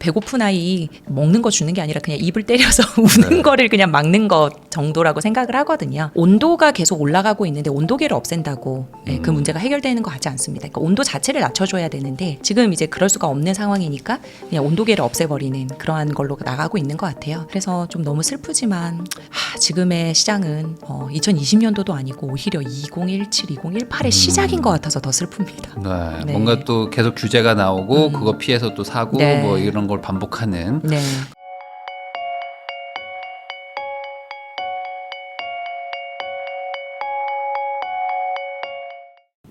배고픈 아이 먹는 거 주는 게 아니라 그냥 입을 때려서 우는 거를 그냥 막는 것 정도라고 생각을 하거든요. 온도가 계속 올라가고 있는데 온도계를 없앤다고 그 문제가 해결되는 거 같지 않습니다. 그러니까 온도 자체를 낮춰줘야 되는데 지금 이제 그럴 수가 없는 상황이니까 그냥 온도계를 없애버리는 그러한 걸로 나가고 있는 것 같아요. 그래서 좀 너무 슬프지만 지금의 시장은 2020년도도 아니고 오히려 2017, 2018의 시작인 것 같아서 더 슬픕니다. 네. 뭔가 또 계속 규제가 나오고 그거 피해서 또 사고 네. 뭐 이런 걸 반복하는. 네.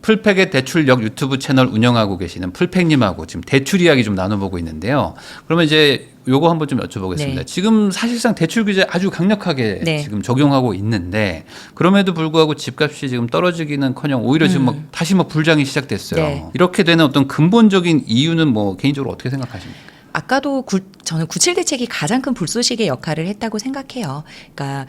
풀팩의 대출력 유튜브 채널 운영하고 계시는 풀팩님하고 지금 대출 이야기 좀 나눠보고 있는데요. 그러면 이제 요거 한번 좀 여쭤보겠습니다. 네. 지금 사실상 대출 규제 아주 강력하게 네. 지금 적용하고 있는데 그럼에도 불구하고 집값이 지금 떨어지기는커녕 오히려 지금 막 다시 막 불장이 시작됐어요. 네. 이렇게 되는 어떤 근본적인 이유는 뭐 개인적으로 어떻게 생각하십니까? 아까도 저는 97 대책이 가장 큰 불쏘시개 역할을 했다고 생각해요. 그러니까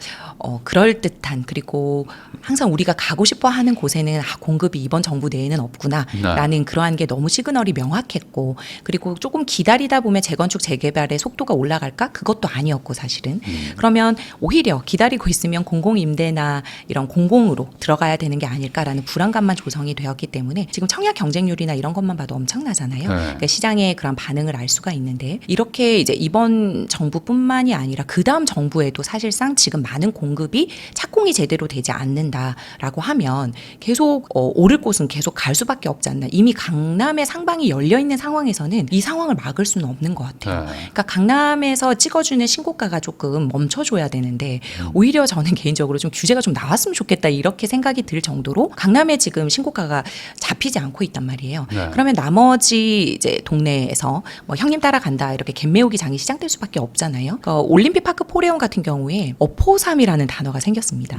그럴듯한 그리고 항상 우리가 가고 싶어 하는 곳에는 공급이 이번 정부 내에는 없구나라는 그러한 게 너무 시그널이 명확했고 그리고 조금 기다리다 보면 재건축 재개발의 속도가 올라갈까? 그것도 아니었고 사실은. 그러면 오히려 기다리고 있으면 공공임대나 이런 공공으로 들어가야 되는 게 아닐까라는 불안감만 조성이 되었기 때문에 지금 청약 경쟁률이나 이런 것만 봐도 엄청나잖아요. 그러니까 시장의 그런 반응을 알 수가 있는데 이렇게 이제 이번 정부뿐만이 아니라 그 다음 정부에도 사실상 지금 많은 공급이 착공이 제대로 되지 않는다라고 하면 계속 오를 곳은 계속 갈 수밖에 없지 않나. 이미 강남의 상방이 열려 있는 상황에서는 이 상황을 막을 수는 없는 것 같아요. 그러니까 강남에서 찍어주는 신고가가 조금 멈춰줘야 되는데 오히려 저는 개인적으로 좀 규제가 좀 나왔으면 좋겠다 이렇게 생각이 들 정도로 강남에 지금 신고가가 잡히지 않고 있단 말이에요. 그러면 나머지 이제 동네에서 뭐 형님 따라간다 이렇게 갯매우기 장이 시작될 수밖에 없잖아요. 그러니까 올림픽 파크 포레온 같은 경우에 어포삼이라는 단어가 생겼습니다.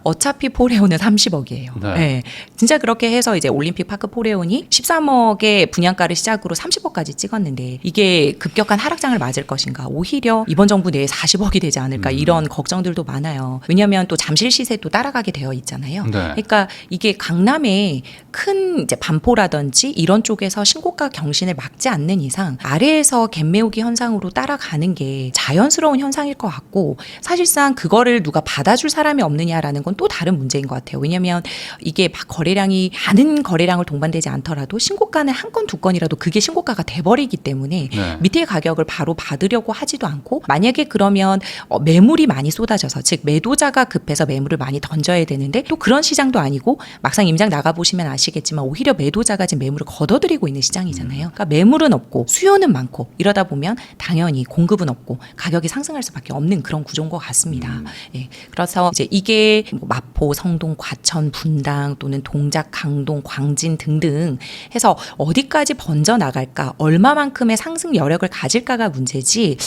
어차피 포레온은 30억이에요. 네. 진짜 그렇게 해서 이제 올림픽 파크 포레온이 13억의 분양가를 시작으로 30억까지 찍었는데 이게 급격한 하락장을 맞을 것인가? 오히려 이번 정부 내에 40억이 되지 않을까? 이런 걱정들도 많아요. 왜냐하면 또 잠실 시세도 따라가게 되어 있잖아요. 그러니까 이게 강남에 큰 이제 반포라든지 이런 쪽에서 신고가 경신을 막지 않는 이상 아래에서 갯매우기 현상으로 따라가는 게 자연스러운 현상일 것 같고 사실상 그거를 누가 받아줄 사람이 없느냐라는 건 또 다른 문제인 것 같아요. 왜냐하면 이게 거래량이 많은 거래량을 동반되지 않더라도 신고가는 한 건 두 건이라도 그게 신고가가 돼버리기 때문에 밑에 가격을 바로 받으려고 하지도 않고 만약에 그러면 매물이 많이 쏟아져서 즉 매도자가 급해서 매물을 많이 던져야 되는데 또 그런 시장도 아니고 막상 임장 나가보시면 아시겠지만 오히려 매도자가 지금 매물을 걷어들이고 있는 시장이잖아요. 그러니까 매물은 없고 수요는 많고 이러다 보면 당연히 공급은 없고 가격이 상승할 수밖에 없는 그런 구조인 것 같습니다. 예. 그래서 이제 이게 뭐 마포, 성동, 과천, 분당 또는 동작, 강동, 광진 등등 해서 어디까지 번져 나갈까, 얼마만큼의 상승 여력을 가질까가 문제지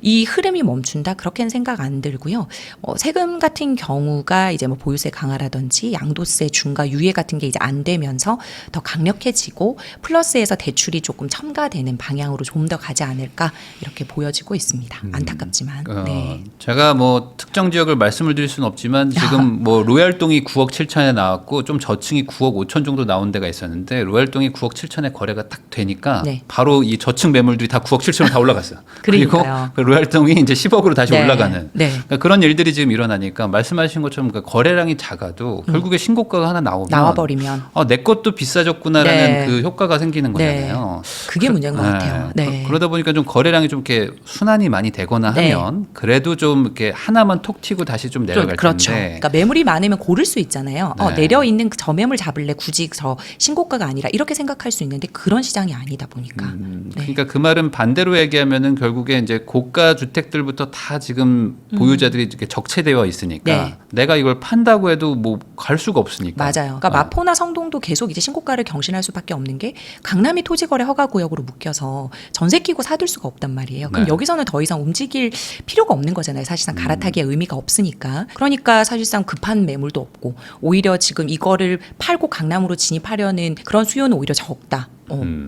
이 흐름이 멈춘다 그렇게는 생각 안 들고요. 세금 같은 경우가 이제 뭐 보유세 강화라든지 양도세 중과 유예 같은 게 이제 안 되면서 더 강력해지고 플러스에서 대출이 조금 첨가되는 방향으로 좀 더 가지 않을까 이렇게 보여지고 있습니다. 안타깝지만. 네. 제가 뭐 특정 지역을 말씀을 드릴 수는 없지만 지금 뭐 로얄동이 9억 7천에 나왔고 좀 저층이 9억 5천 정도 나온 데가 있었는데 로얄동이 9억 7천에 거래가 딱 되니까 바로 이 저층 매물들이 다 9억 7천으로 다 올라갔어요. 그리고 그 로얄동이 이제 10억으로 다시 올라가는 그러니까 그런 일들이 지금 일어나니까 말씀하신 것처럼 그 거래량이 작아도 결국에 신고가가 하나 나와버리면 내 것도 비싸졌구나라는 그 효과가 생기는 거잖아요. 그게 문제인 것 같아요. 그러다 보니까 좀 거래량이 좀 이렇게 순환이 많이 되거나 하면 그래도 좀 이렇게 하나만 톡 튀고 다시 좀 내려갈 그렇죠. 텐데. 그러니까 매물이 많으면 고를 수 있잖아요. 내려 있는 저 매물 잡을래 굳이 저 신고가가 아니라 이렇게 생각할 수 있는데 그런 시장이 아니다 보니까. 그러니까 그 말은 반대로 얘기하면은 결국에 이제 고가 주택들부터 다 지금 보유자들이 이렇게 적체되어 있으니까 내가 이걸 판다고 해도 뭐 갈 수가 없으니까. 맞아요. 그러니까 마포나 성동도 계속 이제 신고가를 경신할 수밖에 없는 게 강남이 토지거래 허가구역으로 묶여서 전세 끼고 사둘 수가 없단 말이에요. 그럼 여기서는 더 이상 움직일 필요가 없는 거잖아요. 사실상 갈아타기의 의미가 없으니까. 그러니까 사실상 급한 매물도 없고 오히려 지금 이거를 팔고 강남으로 진입하려는 그런 수요는 오히려 적다.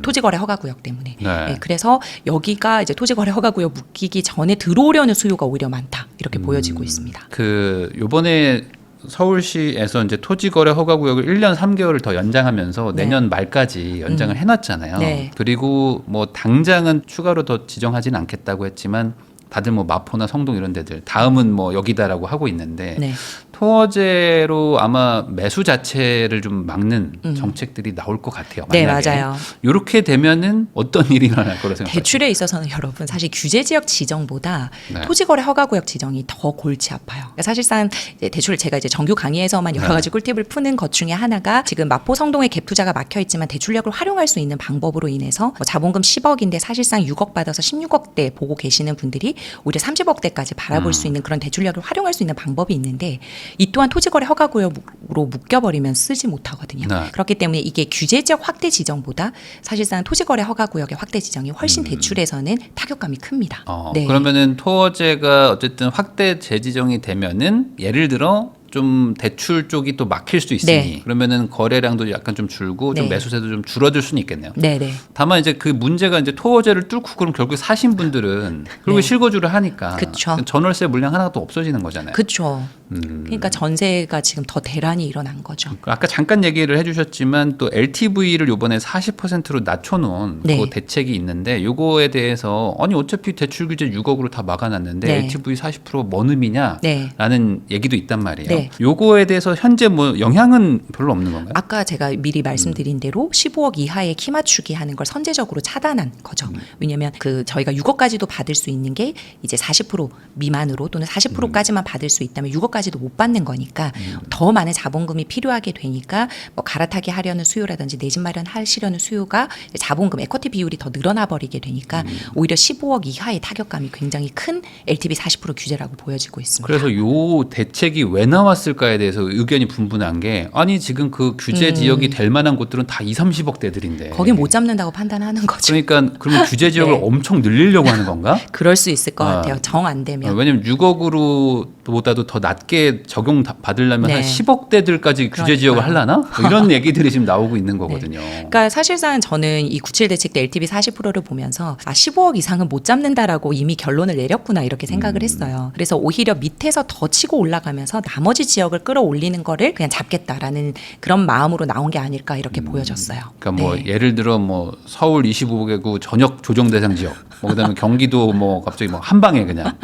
토지거래 허가구역 때문에. 그래서 여기가 이제 토지거래 허가구역 묶이기 전에 들어오려는 수요가 오히려 많다. 이렇게 보여지고 있습니다. 그 요번에 서울시에서 이제 토지거래 허가구역을 1년 3개월을 더 연장하면서 내년 말까지 연장을 해놨잖아요. 네. 그리고 뭐 당장은 추가로 더 지정하진 않겠다고 했지만 다들 뭐 마포나 성동 이런 데들 다음은 뭐 여기다라고 하고 있는데 네. 토어제로 아마 매수 자체를 좀 막는 정책들이 나올 것 같아요. 네, 만약에. 맞아요. 이렇게 되면은 어떤 일이 일어날 거라고 생각하세요? 대출에 있어서는 여러분 사실 규제 지역 지정보다 네. 토지거래 허가구역 지정이 더 골치 아파요. 그러니까 사실상 이제 대출 제가 이제 정규 강의에서만 여러 가지 꿀팁을 푸는 것 중에 하나가 지금 마포 성동에 갭 투자가 막혀 있지만 대출력을 활용할 수 있는 방법으로 인해서 뭐 자본금 10억인데 사실상 6억 받아서 16억대 보고 계시는 분들이 오히려 30억대까지 바라볼 수 있는 그런 대출력을 활용할 수 있는 방법이 있는데 이 또한 토지거래 허가구역으로 묶여버리면 쓰지 못하거든요. 네. 그렇기 때문에 이게 규제지역 확대 지정보다 사실상 토지거래 허가구역의 확대 지정이 훨씬 대출에서는 타격감이 큽니다. 네. 그러면은 토어제가 어쨌든 확대 재지정이 되면은 예를 들어 좀 대출 쪽이 또 막힐 수 있으니 네. 그러면은 거래량도 약간 좀 줄고 좀 네. 매수세도 좀 줄어들 수는 있겠네요. 네네. 다만 이제 그 문제가 이제 토어제를 뚫고 그럼 결국 사신 분들은 그리고 네. 실거주를 하니까 그쵸. 전월세 물량 하나가 또 없어지는 거잖아요. 그렇죠. 그러니까 전세가 지금 더 대란이 일어난 거죠. 아까 잠깐 얘기를 해주셨지만 또 LTV를 이번에 40%로 낮춰놓은 네. 그 대책이 있는데 요거에 대해서 아니 어차피 대출 규제 6억으로 다 막아놨는데 네. LTV 40%뭔 의미냐라는 네. 얘기도 있단 말이에요. 네. 요거에 대해서 현재 뭐 영향은 별로 없는 건가요? 아까 제가 미리 말씀드린 대로 15억 이하의 키 맞추기 하는 걸 선제적으로 차단한 거죠. 왜냐하면 그 저희가 6억까지도 받을 수 있는 게 이제 40% 미만으로 또는 40%까지만 받을 수 있다면 6억까지도 못 받는 거니까 더 많은 자본금이 필요하게 되니까 뭐 갈아타기 하려는 수요라든지 내 집 마련하시려는 수요가 자본금 에쿼티 비율이 더 늘어나 버리게 되니까 오히려 15억 이하의 타격감이 굉장히 큰 LTV 40% 규제라고 보여지고 있습니다. 그래서 요 대책이 왜 나왔을까에 대해서 의견이 분분한 게 아니 지금 그 규제 지역이 될 만한 곳들은 다 2, 30억대들인데 거긴 못 잡는다고 판단하는 거죠. 그러니까 그러면 규제 지역을 네. 엄청 늘리려고 하는 건가? 그럴 수 있을 것 같아요. 정 안 되면. 왜냐면 6억으로 보다도 더 낮게 적용 받으려면 네. 한 10억대들까지 규제 지역을 하려나? 뭐 이런 얘기들이 지금 나오고 있는 거거든요. 그러니까 사실상 저는 이 97 대책 때 LTV 40%를 보면서 15억 이상은 못 잡는다라고 이미 결론을 내렸구나 이렇게 생각을 했어요. 그래서 오히려 밑에서 더 치고 올라가면서 나머지 지역을 끌어올리는 거를 그냥 잡겠다라는 그런 마음으로 나온 게 아닐까 이렇게 보여졌어요. 그러니까 뭐 네. 예를 들어 뭐 서울 25개구 전역 조정 대상 지역, 뭐 그다음에 경기도 뭐 갑자기 뭐 한 방에 그냥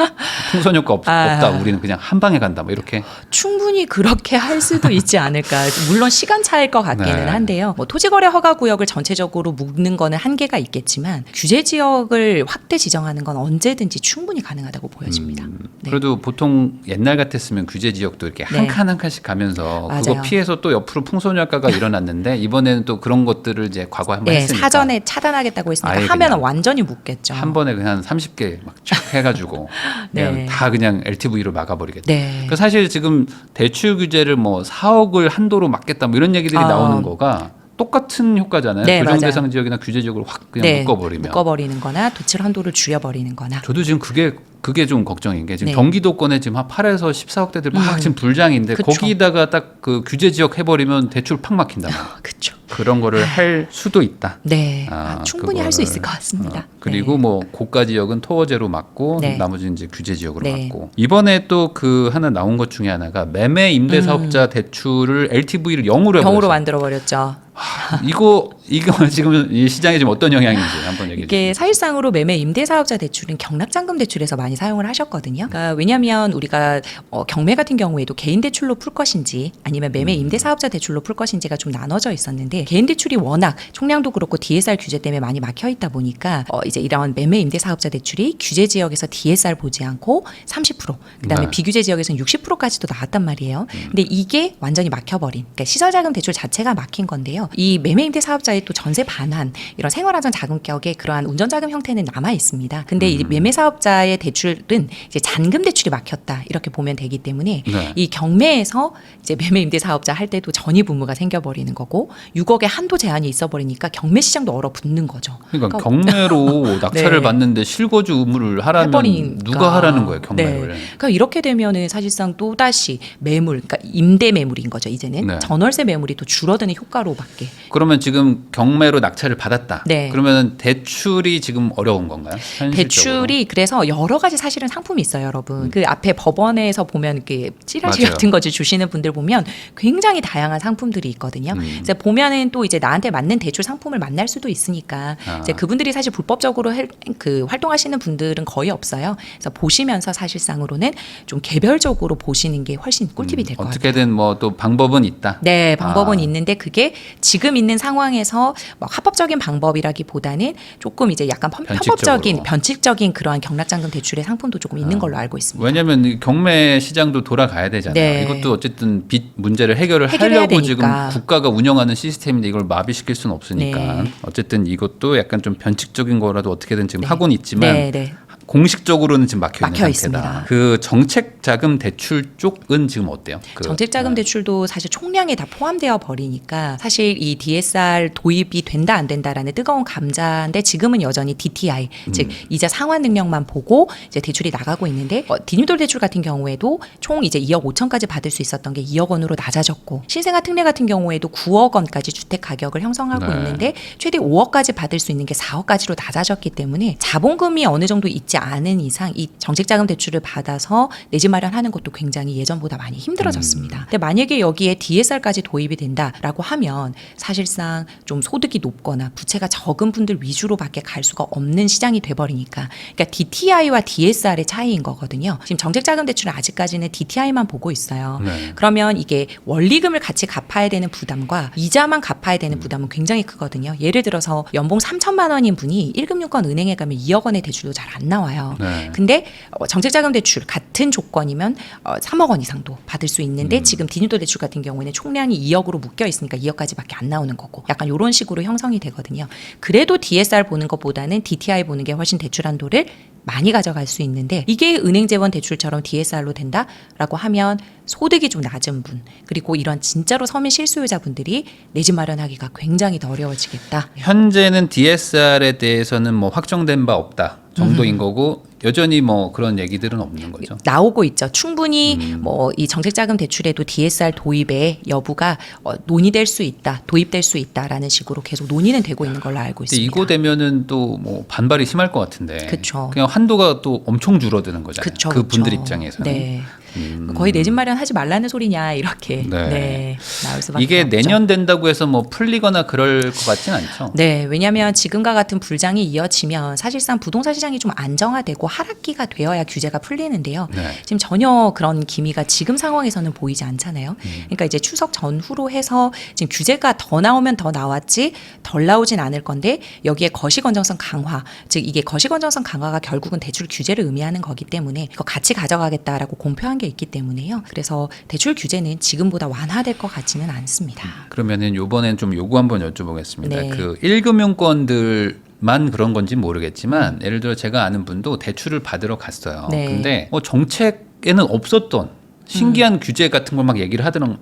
풍선 효과 없다. 우리는 그냥 한 방에 간다. 뭐 이렇게 충분히 그렇게 할 수도 있지 않을까. 물론 시간 차일 것 같기는 네. 한데요. 뭐 토지거래 허가구역을 전체적으로 묶는 거는 한계가 있겠지만 규제 지역을 확대 지정하는 건 언제든지 충분히 가능하다고 보여집니다. 네. 그래도 보통 옛날 같았으면 규제 지역도 이렇게 네. 한 칸 한 칸씩 가면서 그거 맞아요. 피해서 또 옆으로 풍선효과가 일어났는데 이번에는 또 그런 것들을 이제 과거 한번 네, 했으니까 사전에 차단하겠다고 했으니까 아예 하면 그냥 완전히 묶겠죠. 한 번에 그냥 30개 막 쫙 해가지고 그냥 네. 다 그냥 LTV로 막아버리겠다. 네. 그러니까 사실 지금 대출 규제를 뭐 4억을 한도로 막겠다 뭐 이런 얘기들이 나오는 거가 똑같은 효과잖아요. 네, 조정 맞아요. 대상 지역이나 규제 지역으로 확 그냥 네, 묶어버리면. 묶어버리는 거나 도출 한도를 줄여버리는 거나. 저도 지금 그게 좀 걱정인 게 지금 네. 경기도권에 지금 한 8에서 14억대들 막 지금 불장인데 그쵸. 거기다가 딱 그 규제 지역 해버리면 대출 팍 막힌단 말이에요. 그렇죠. 그런 거를 할 수도 있다. 네, 아, 충분히 할 수 그거를, 있을 것 같습니다. 그리고 네. 뭐 고가 지역은 토어제로 막고 네. 나머지는 이제 규제 지역으로 네. 막고 이번에 또 그 하나 나온 것 중에 하나가 매매 임대 사업자 대출을 LTV를 0으로 영으로 해버렸어요. 만들어 버렸죠. 이거 지금 이 시장에 지금 어떤 영향인지 한번 얘기해 주세요. 이게 사실상으로 매매 임대사업자 대출은 경락잔금 대출에서 많이 사용을 하셨거든요. 그러니까 왜냐하면 우리가 경매 같은 경우에도 개인 대출로 풀 것인지 아니면 매매 임대사업자 대출로 풀 것인지가 좀 나눠져 있었는데 개인 대출이 워낙 총량도 그렇고 DSR 규제 때문에 많이 막혀 있다 보니까 이제 이런 매매 임대사업자 대출이 규제 지역에서 DSR 보지 않고 30% 그다음에 네. 비규제 지역에서는 60%까지도 나왔단 말이에요. 근데 이게 완전히 막혀버린 그러니까 시설자금 대출 자체가 막힌 건데요. 이 매매 임대 사업자의 또 전세 반환 이런 생활안전 자금격의 그러한 운전자금 형태는 남아 있습니다. 근데 이 매매 사업자의 대출은 이제 잔금 대출이 막혔다 이렇게 보면 되기 때문에 네. 이 경매에서 이제 매매 임대 사업자 할 때도 전입의무가 생겨버리는 거고 6억의 한도 제한이 있어버리니까 경매 시장도 얼어붙는 거죠. 그러니까 경매로 낙찰을 네. 받는데 실거주 의무를 하라면 해버리니까. 누가 하라는 거예요 경매를. 네. 그러니까 이렇게 되면은 사실상 또 다시 매물, 그러니까 임대 매물인 거죠 이제는 네. 전월세 매물이 또 줄어드는 효과로 막 자연스럽게. 그러면 지금 경매로 낙찰을 받았다. 네. 그러면 대출이 지금 어려운 건가요? 현실적으로? 대출이 그래서 여러 가지 사실은 상품이 있어요, 여러분. 그 앞에 법원에서 보면 이렇게 찌라시 맞아요. 같은 거지 주시는 분들 보면 굉장히 다양한 상품들이 있거든요. 이제 보면은 또 이제 나한테 맞는 대출 상품을 만날 수도 있으니까 이제 그분들이 사실 불법적으로 활동하시는 분들은 거의 없어요. 그래서 보시면서 사실상으로는 좀 개별적으로 보시는 게 훨씬 꿀팁이 될 것 같아요. 어떻게든 뭐 또 방법은 있다. 네, 방법은 있는데 그게 지금 있는 상황에서 뭐 합법적인 방법이라기보다는 조금 이제 약간 편법적인 변칙적인 그러한 경락자금 대출의 상품도 조금 있는 걸로 알고 있습니다. 왜냐하면 경매 시장도 돌아가야 되잖아요. 네. 이것도 어쨌든 빚 문제를 해결을 해결해야 하려고 되니까. 지금 국가가 운영하는 시스템인데 이걸 마비시킬 수는 없으니까 네. 어쨌든 이것도 약간 좀 변칙적인 거라도 어떻게든 지금 네. 하고는 있지만 네, 네. 공식적으로는 지금 막혀 있는 있습니다. 상태다. 그 정책 자금 대출 쪽은 지금 어때요? 정책 자금 대출도 사실 총량에 다 포함되어 버리니까 사실 이 DSR 도입이 된다 안 된다라는 뜨거운 감자인데 지금은 여전히 DTI 즉 이자 상환 능력만 보고 이제 대출이 나가고 있는데 디뉴돌 대출 같은 경우에도 총 이제 2억 5천까지 받을 수 있었던 게 2억 원으로 낮아졌고 신생아 특례 같은 경우에도 9억 원까지 주택 가격을 형성하고 있는데 최대 5억까지 받을 수 있는 게 4억까지로 낮아졌기 때문에 자본금이 어느 정도 있지 않은 이상 이 정책자금 대출을 받아서 내 집 마련하는 것도 굉장히 예전보다 많이 힘들어졌습니다. 근데 만약에 여기에 DSR까지 도입이 된다라고 하면 사실상 좀 소득이 높거나 부채가 적은 분들 위주로밖에 갈 수가 없는 시장이 돼버리니까 그러니까 DTI와 DSR의 차이인 거거든요. 지금 정책자금 대출은 아직까지는 DTI만 보고 있어요. 네. 그러면 이게 원리금을 같이 갚아야 되는 부담과 이자만 갚아야 되는 부담은 굉장히 크거든요. 예를 들어서 연봉 3천만 원인 분이 1금융권 은행에 가면 2억 원의 대출도 잘 안 나와요. 네. 근데 정책자금 대출 같은 조건이면 3억 원 이상도 받을 수 있는데 지금 디뉴돌 대출 같은 경우에는 총량이 2억으로 묶여 있으니까 2억까지밖에 안 나오는 거고 약간 이런 식으로 형성이 되거든요. 그래도 DSR 보는 것보다는 DTI 보는 게 훨씬 대출 한도를 많이 가져갈 수 있는데 이게 은행 재원 대출처럼 DSR로 된다라고 하면 소득이 좀 낮은 분 그리고 이런 진짜로 서민 실수요자분들이 내 집 마련하기가 굉장히 더 어려워지겠다. 현재는 DSR에 대해서는 뭐 확정된 바 없다 정도인 거고 여전히 뭐 그런 얘기들은 없는 거죠. 나오고 있죠. 충분히 뭐 이 정책자금 대출에도 DSR 도입의 여부가 논의될 수 있다, 도입될 수 있다라는 식으로 계속 논의는 되고 있는 걸로 알고 근데 있습니다. 이거 되면은 또 뭐 반발이 심할 것 같은데. 그쵸. 그냥 한도가 또 엄청 줄어드는 거잖아요. 그쵸, 그 분들 그쵸. 입장에서는. 네. 거의 내 집 마련 하지 말라는 소리냐 이렇게 네. 나올 수밖에 이게 없죠. 내년 된다고 해서 뭐 풀리거나 그럴 것 같진 않죠. 네, 왜냐하면 지금과 같은 불장이 이어지면 사실상 부동산 시장이 좀 안정화되고 하락기가 되어야 규제가 풀리는데요. 네. 지금 전혀 그런 기미가 지금 상황에서는 보이지 않잖아요. 그러니까 이제 추석 전후로 해서 지금 규제가 더 나오면 더 나왔지 덜 나오진 않을 건데 여기에 거시건정성 강화, 즉 이게 거시건정성 강화가 결국은 대출 규제를 의미하는 거기 때문에 이거 같이 가져가겠다라고 공표한 게 있기 때문에요. 그래서 대출 규제는 지금보다 완화될 것 같지는 않습니다. 그러면은 요번엔 좀 요구 한번 여쭤보겠습니다. 네. 그 1금융권들 만 그런 건지 모르겠지만 예를 들어 제가 아는 분도 대출을 받으러 갔어요. 네. 근데 정책에는 없었던 신기한 규제 같은 걸 막 얘기를 하더라는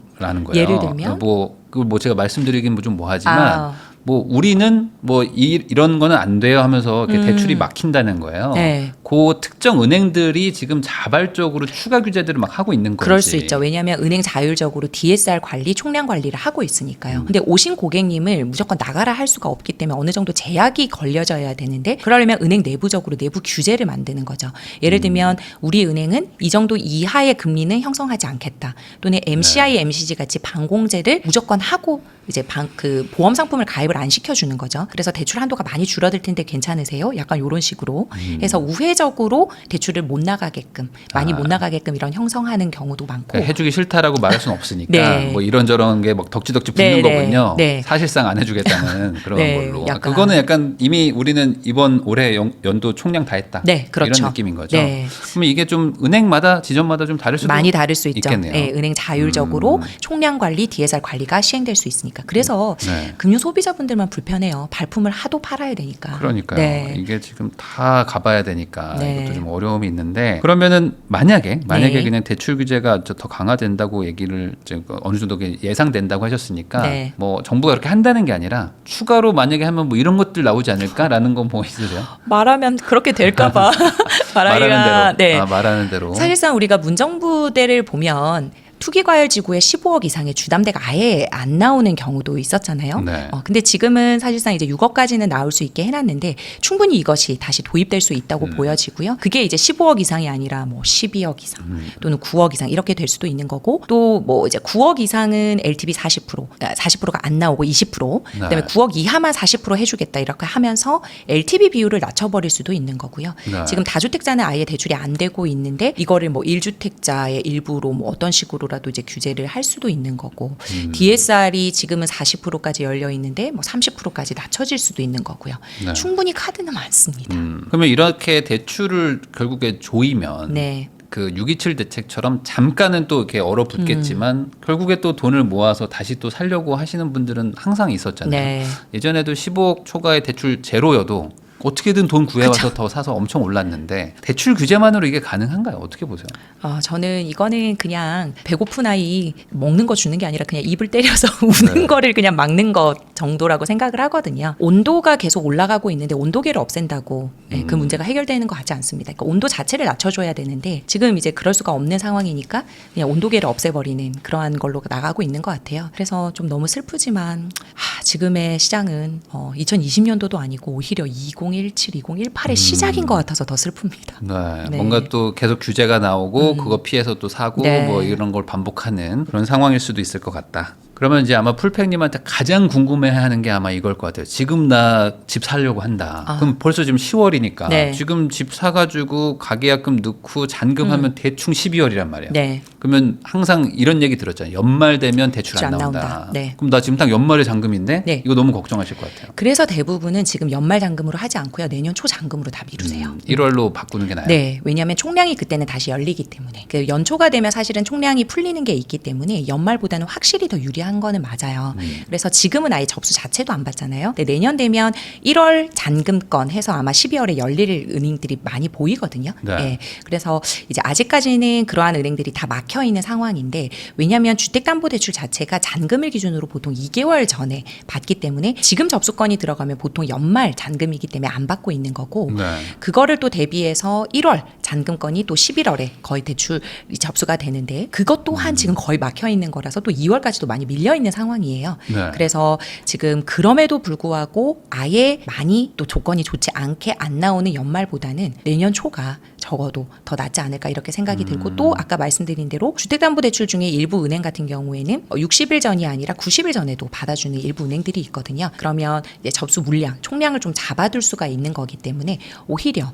거예요. 예를 들면? 뭐 제가 말씀드리긴 좀 뭐하지만 뭐 우리는 뭐 이런 거는 안 돼요 하면서 이렇게 대출이 막힌다는 거예요. 네. 그 특정 은행들이 지금 자발적으로 추가 규제들을 막 하고 있는 건지. 그럴 수 있죠. 왜냐하면 은행 자율적으로 DSR 관리, 총량 관리를 하고 있으니까요. 근데 오신 고객님을 무조건 나가라 할 수가 없기 때문에 어느 정도 제약이 걸려져야 되는데 그러려면 은행 내부적으로 내부 규제를 만드는 거죠. 예를 들면 우리 은행은 이 정도 이하의 금리는 형성하지 않겠다. 또는 MCI, MCG 같이 반공제를 무조건 하고 이제 그 보험 상품을 가입을 안 시켜주는 거죠. 그래서 대출 한도가 많이 줄어들 텐데 괜찮으세요? 약간 이런 식으로 해서 우회적으로 대출을 못 나가게끔 많이 못 나가게끔 이런 형성하는 경우도 많고. 그러니까 해주기 싫다라고 말할 수는 없으니까 네. 뭐 이런저런 게 막 덕지덕지 붙는 네, 거군요. 네. 사실상 안 해주겠다는 그런 네, 걸로. 약간. 그거는 약간 이미 우리는 이번 올해 연도 총량 다 했다. 네, 그렇죠. 이런 느낌인 거죠. 네. 그러면 이게 좀 은행마다 지점마다 좀 다를 수도 많이 다를 수 있죠. 있겠네요. 네, 은행 자율적으로 총량 관리, DSR 관리가 시행될 수 있으니까. 그래서 네. 금융 소비자분들만 불편해요. 발품을 하도 팔아야 되니까. 그러니까요. 네. 이게 지금 다 가봐야 되니까 네. 이것도 좀 어려움이 있는데 그러면은 만약에 네. 그냥 대출 규제가 더 강화된다고 얘기를 이제 어느 정도 예상된다고 하셨으니까 네. 뭐 정부가 그렇게 한다는 게 아니라 추가로 만약에 하면 뭐 이런 것들 나오지 않을까라는 건 뭐 있으세요? 말하면 그렇게 될까봐 말하는 대로. 네. 말하는 대로. 사실상 우리가 문정부대를 보면 투기과열지구에 15억 이상의 주담대가 아예 안 나오는 경우도 있었잖아요. 네. 근데 지금은 사실상 이제 6억까지는 나올 수 있게 해놨는데 충분히 이것이 다시 도입될 수 있다고 보여지고요. 그게 이제 15억 이상이 아니라 뭐 12억 이상 또는 9억 이상 이렇게 될 수도 있는 거고 또 뭐 이제 9억 이상은 LTV 40%가 안 나오고 20% 그다음에 9억 이하만 40% 해주겠다 이렇게 하면서 LTV 비율을 낮춰버릴 수도 있는 거고요. 네. 지금 다주택자는 아예 대출이 안 되고 있는데 이거를 뭐 1주택자의 일부로 뭐 어떤 식으로라도 이제 규제를 할 수도 있는 거고 DSR이 지금은 40%까지 열려 있는데 뭐 30%까지 낮춰질 수도 있는 거고요. 네. 충분히 카드는 많습니다. 그러면 이렇게 대출을 결국에 조이면 네. 그 627 대책처럼 잠깐은 또 이렇게 얼어붙겠지만 결국에 또 돈을 모아서 다시 또 살려고 하시는 분들은 항상 있었잖아요. 네. 예전에도 15억 초과의 대출 제로여도 어떻게든 돈 구해와서 더 사서 엄청 올랐는데 대출 규제만으로 이게 가능한가요? 어떻게 보세요? 저는 이거는 그냥 배고픈 아이 먹는 거 주는 게 아니라 그냥 입을 때려서 우는 네. 거를 그냥 막는 것 정도라고 생각을 하거든요. 온도가 계속 올라가고 있는데 온도계를 없앤다고 그 문제가 해결되는 것 같지 않습니다. 그러니까 온도 자체를 낮춰줘야 되는데 지금 이제 그럴 수가 없는 상황이니까 그냥 온도계를 없애버리는 그러한 걸로 나가고 있는 것 같아요. 그래서 좀 너무 슬프지만 지금의 시장은 2020년도도 아니고 오히려 2017, 2018의 시작인 것 같아서 더 슬픕니다. 네. 네. 뭔가 또 계속 규제가 나오고 그거 피해서 또 사고 네. 뭐 이런 걸 반복하는 그런 상황일 수도 있을 것 같다. 그러면 이제 아마 풀팩님한테 가장 궁금해하는 게 아마 이걸 것 같아요. 지금 나 집 사려고 한다. 그럼 벌써 지금 10월이니까 네. 지금 집 사가지고 가계약금 넣고 잔금하면 대충 12월이란 말이에요. 네. 그러면 항상 이런 얘기 들었잖아요. 연말 되면 대출 안 나온다. 네. 그럼 나 지금 딱 연말에 잔금인데 네. 이거 너무 걱정하실 것 같아요. 그래서 대부분은 지금 연말 잔금으로 하지 않고요. 내년 초 잔금으로 다 미루세요. 1월로 바꾸는 게 나아요. 네, 왜냐하면 총량이 그때는 다시 열리기 때문에 그 연초가 되면 사실은 총량이 풀리는 게 있기 때문에 연말보다는 확실히 더 유리한 거는 맞아요. 그래서 지금은 아예 접수 자체도 안 받잖아요. 근데 내년 되면 1월 잔금권 해서 아마 12월에 열릴 은행들이 많이 보이거든요. 네. 네, 그래서 이제 아직까지는 그러한 은행들이 다 막혀 있는 상황인데 왜냐하면 주택담보대출 자체가 잔금일 기준으로 보통 2개월 전에 받기 때문에 지금 접수권이 들어가면 보통 연말 잔금이기 때문에 안 받고 있는 거고 네. 그거를 또 대비해서 1월 잔금권이 또 11월에 거의 대출 접수가 되는데 그것 또한 지금 거의 막혀 있는 거라서 또 2월까지도 많이 밀려 있는 상황이에요. 네. 그래서 지금 그럼에도 불구하고 아예 많이 또 조건이 좋지 않게 안 나오는 연말보다는 내년 초가 적어도 더 낫지 않을까 이렇게 생각이 들고 또 아까 말씀드린 대로 주택담보대출 중에 일부 은행 같은 경우에는 60일 전이 아니라 90일 전에도 받아주는 일부 은행들이 있거든요. 그러면 이제 접수 물량, 총량을 좀 잡아둘 수가 있는 거기 때문에 오히려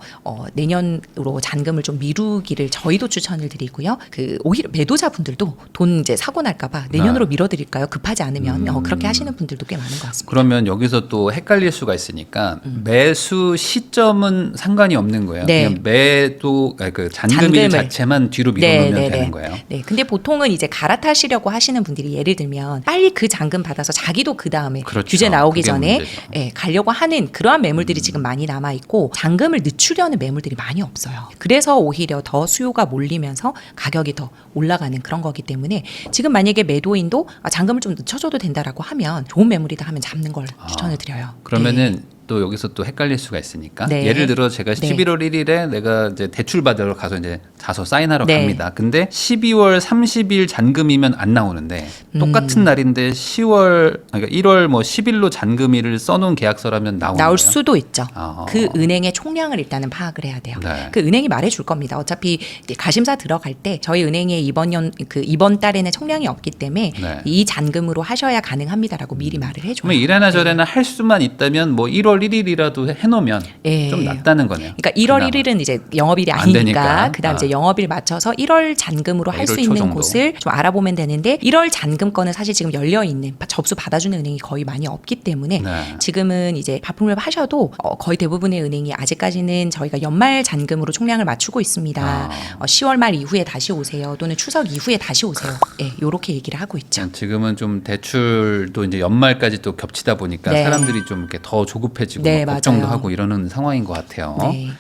내년으로 잔금을 좀 미루기를 저희도 추천을 드리고요. 그 오히려 매도자분들도 돈 이제 사고 날까봐 내년으로 미뤄드릴까요? 급하지 않으면 그렇게 하시는 분들도 꽤 많은 것 같습니다. 그러면 여기서 또 헷갈릴 수가 있으니까 매수 시점은 상관이 없는 거예요. 네. 그냥 매도 그 잔금일 자체만 뒤로 밀어놓으면 되는 거예요. 네, 근데 보통은 이제 갈아타시려고 하시는 분들이 예를 들면 빨리 그 잔금 받아서 자기도 그 다음에 그렇죠. 규제 나오기 그게 전에 문제죠. 가려고 하는 그러한 매물들이 지금 많이 남아 있고 잔금을 늦추려는 매물들이 많이 없어요. 그래서 오히려 더 수요가 몰리면서 가격이 더 올라가는 그런 거기 때문에 지금 만약에 매도인도 잔금을 좀 늦춰줘도 된다라고 하면 좋은 매물이다 하면 잡는 걸 추천을 드려요. 그러면은 또 여기서 또 헷갈릴 수가 있으니까 네. 예를 들어 제가 네. 11월 1일에 내가 이제 대출 받으러 가서 이제 자서 사인하러 네. 갑니다. 근데 12월 30일 잔금이면 안 나오는데 똑같은 날인데 10월 그러니까 1월 뭐 10일로 잔금일을 써놓은 계약서라면 나오는 나올 거예요? 수도 있죠. 아. 그 은행의 총량을 일단은 파악을 해야 돼요. 네. 그 은행이 말해줄 겁니다. 어차피 이제 가심사 들어갈 때 저희 은행에 이번 달에는 총량이 없기 때문에 네. 이 잔금으로 하셔야 가능합니다라고 미리 말을 해줘요. 그러면 이래나 저래나 할 수만 있다면 뭐 1월 1일이라도 해놓으면 예. 좀 낫다는 거네요. 그러니까 1월 그나마. 1일은 이제 영업일이 안 아니니까 되니까. 그다음 이제 영업일 맞춰서 1월 잔금으로 할 1월 수 초 있는 정도. 곳을 좀 알아보면 되는데 1월 잔금권은 사실 지금 열려 있는 접수 받아주는 은행이 거의 많이 없기 때문에 네. 지금은 이제 바풍을 하셔도 거의 대부분의 은행이 아직까지는 저희가 연말 잔금으로 총량을 맞추고 있습니다. 10월 말 이후에 다시 오세요. 또는 추석 이후에 다시 오세요. 예, 요렇게 얘기를 하고 있죠. 지금은 좀 대출도 이제 연말까지 또 겹치다 보니까 네. 사람들이 좀 이렇게 더 조급해지고 네, 막 걱정도 맞아요. 하고 이러는 상황인 것 같아요. 네.